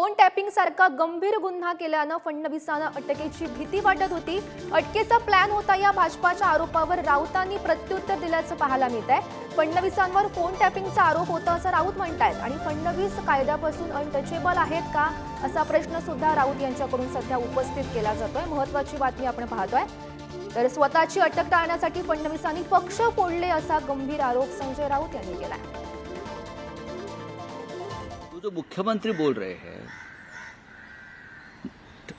Phone tapping सारखा गंभीर गुन्हा केल्यानं फडणवीसांना अटकेची भीती वाटत होती। अटकेचा प्लॅन होता या भाजपाच्या आरोपावर राऊतांनी प्रत्युत्तर दिल्याचं पाहायला मिळतंय। फडणवीसांवर फोन टॅपिंगचा आरोप होता असं राऊत म्हणतायत आणि फडणवीस कायद्यापासून अनटचेबल आहेत का असा प्रश्न सुद्धा राऊत यांच्याकडून सध्या उपस्थित केला जातोय। महत्त्वाची बातमी आपण पाहतोय। तर स्वतःची अटक टाळण्यासाठी फडणवीसांनी पक्ष फोडले असा गंभीर आरोप संजय राऊत यांनी केलाय। जो मुख्यमंत्री बोल रहे हैं,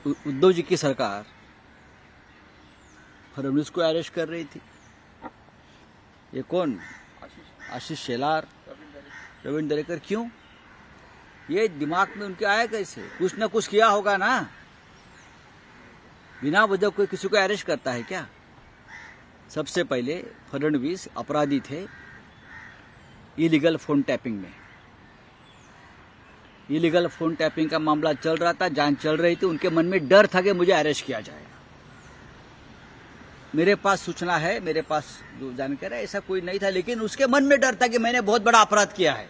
उद्धव जी की सरकार फडणवीस को अरेस्ट कर रही थी। ये कौन? आशीष शेलार, प्रवीण दरेकर। क्यों? ये दिमाग में उनके आया कैसे? कुछ न कुछ किया होगा ना। बिना वजह कोई किसी को अरेस्ट करता है क्या? सबसे पहले फडणवीस अपराधी थे इलीगल फोन टैपिंग में। इलीगल फोन टैपिंग का मामला चल रहा था, जांच चल रही थी। उनके मन में डर था कि मुझे अरेस्ट किया जाएगा। मेरे पास सूचना है, मेरे पास जो जानकारी है, ऐसा कोई नहीं था, लेकिन उसके मन में डर था कि मैंने बहुत बड़ा अपराध किया है।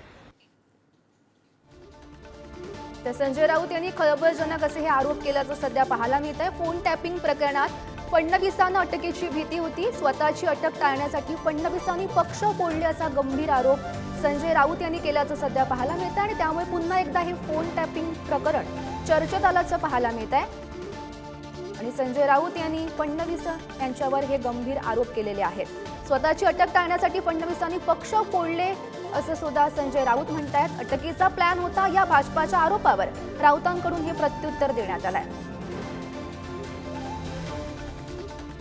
तर संजय राऊत यांनी खळबळजनक असे हे आरोप केल्याचं सध्या पाहायला मिळत आहे। फोन टॅपिंग प्रकरणात फडणवीसांना अटकेची भीती होती। स्वतःची अटक टाळण्यासाठी फडणवीसांनी पक्ष फोडले असा गंभीर आरोप संजय राऊत यांनी केल्याचं सध्या पाहायला मिळत आहे आणि त्यामुळे पुन्हा एकदा हे फोन टॅपिंग प्रकरण चर्चेत आल्याचं पाहायला मिळत आहे आणि संजय राऊत यांनी फडणवीस यांच्यावर हे गंभीर आरोप केलेले आहेत। स्वतःची अटक टाळण्यासाठी फडणवीसांनी पक्ष फोडले असं सुद्धा संजय राऊत म्हणतायत। अटकेचा प्लॅन होता या भाजपाच्या आरोपावर राऊतांकडून हे प्रत्युत्तर देण्यात आलंय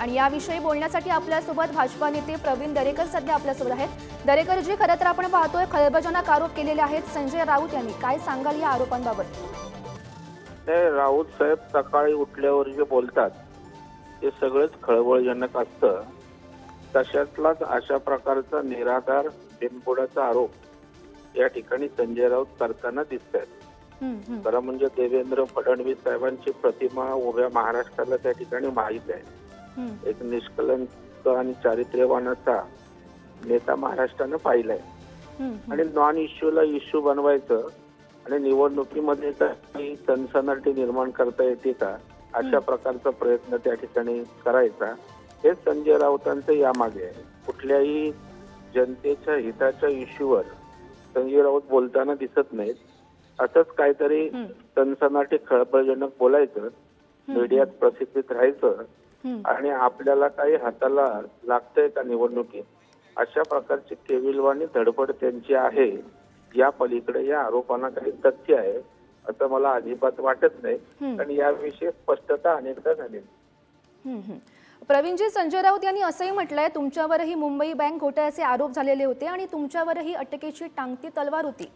आणि याविषयी बोलण्यासाठी आपल्यासोबत भाजपा नेते प्रवीण दरेकर सध्या आपल्यासोबत आहेत। दरेकरजी, खरं तर आपण पाहतोय खळबळजनक आरोप केलेले आहेत संजय राऊत यांनी, काय सांगाल या आरोपांबाबत? राऊत साहेब सकाळी उठल्यावर जे बोलतात ते सगळंच खळबळजनक असतं। तशातलाच अशा प्रकारचा निराधार बिनबुडाचा आरोप या ठिकाणी संजय राऊत करताना दिसत आहेत। खरं म्हणजे देवेंद्र फडणवीस साहेबांची प्रतिमा उभ्या महाराष्ट्राला त्या ठिकाणी माहीत आहे। एक निष्कलंक आणि चारित्र्यवान असा नेता महाराष्ट्रानं पाहिलाय आणि नॉन इश्यूला इश्यू बनवायचं आणि निवडणुकीमध्ये काही सनसनाटी निर्माण करता येते का अशा प्रकारचा प्रयत्न त्या ठिकाणी करायचा, हे संजय राऊतांचं यामागे आहे। कुठल्याही जनतेच्या हिताच्या इश्यूवर संजय राऊत बोलताना दिसत नाहीत। असंच काहीतरी सनसनाटी खळबळजनक बोलायचं, मीडियात प्रसिद्धीत राहायचं आणि आपल्याला काही हाताला लागतंय का निवडणुकीत अशा प्रकारची केविलवाणी धडपड त्यांची आहे। या पलीकडे या आरोपांना काही तथ्य आहे असं मला अजिबात वाटत नाही आणि याविषयी स्पष्टता अनेकदा झाली। प्रवीणजी, संजय राऊत यांनी असंही म्हटलंय तुमच्यावरही मुंबई बँक घोटाळ्याचे आरोप झालेले होते आणि तुमच्यावरही अटकेची टांगती तलवार होती।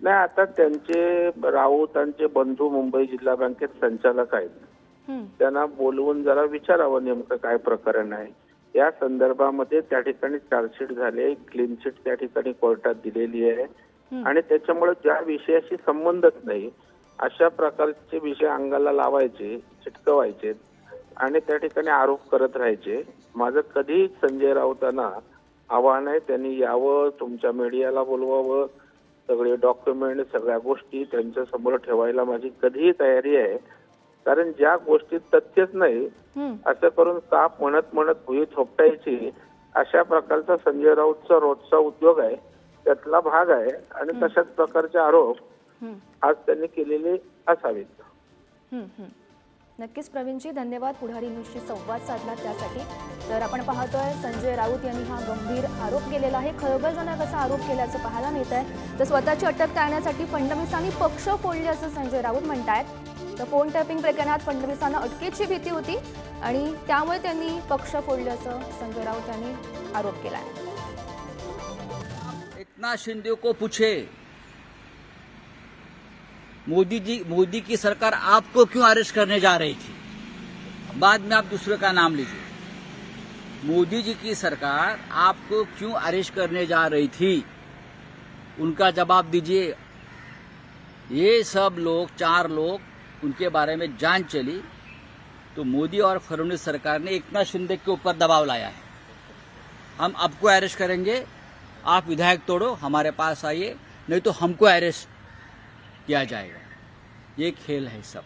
नाही, आता त्यांचे राऊतांचे बंधू मुंबई जिल्हा बँकेत संचालक आहेत, त्यांना बोलवून जरा विचारावं नेमकं काय प्रकरण आहे। या संदर्भामध्ये त्या ठिकाणी चार्जशीट झाले, क्लीन चिट त्या ठिकाणी कोर्टात दिलेली आहे आणि त्याच्यामुळे ज्या विषयाशी संबंधच नाही अशा प्रकारचे विषय अंगाला लावायचे, चिटकवायचे आणि त्या ठिकाणी आरोप करत राहायचे। माझं कधीही संजय राऊतांना आव्हान आहे, त्यांनी यावं, तुमच्या मीडियाला बोलवावं, सगळे डॉक्युमेंट सगळ्या गोष्टी त्यांच्या समोर ठेवायला माझी कधीही तयारी आहे। कारण ज्या गोष्टीत तथ्यच नाही असं करून काप म्हणत म्हणत भुई थोपटायची अशा प्रकारचा संजय राऊतचा रोजचा उद्योग आहे, त्यातला भाग आहे आणि तशाच प्रकारचे आरोप आज त्यांनी केलेले असावेत। नक्कीच प्रवीणजी, धन्यवाद पुढारी न्यूजशी संवाद साधला त्यासाठी। तर आपण पाहतोय संजय राऊत यांनी हा गंभीर आरोप केलेला आहे, खळबळजनक असा आरोप केल्याचं पाहायला मिळत आहे। तर स्वतःची अटक टाळण्यासाठी फडणवीसांनी पक्ष फोडले असं संजय राऊत म्हणतायत। तर फोन टॅपिंग प्रकरणात फडणवीसांना अटकेची भीती होती आणि त्यामुळे त्यांनी पक्ष फोडले असं संजय राऊत यांनी आरोप केलाय। एकनाथ शिंदे को पूछे, मोदी की सरकार आपको क्यों अरेस्ट करने जा रही थी? बाद में आप दूसरे का नाम लीजिए। मोदी जी की सरकार आपको क्यों अरेस्ट करने जा रही थी, उनका जवाब दीजिए। ये सब लोग, 4 लोग, उनके बारे में जांच चली तो मोदी और फडणवीस सरकार ने एकनाथ शिंदे के ऊपर दबाव लाया है। हम आपको अरेस्ट करेंगे, आप विधायक तोड़ो, हमारे पास आइए, नहीं तो हमको अरेस्ट किया जाएगा। ये खेल है सब।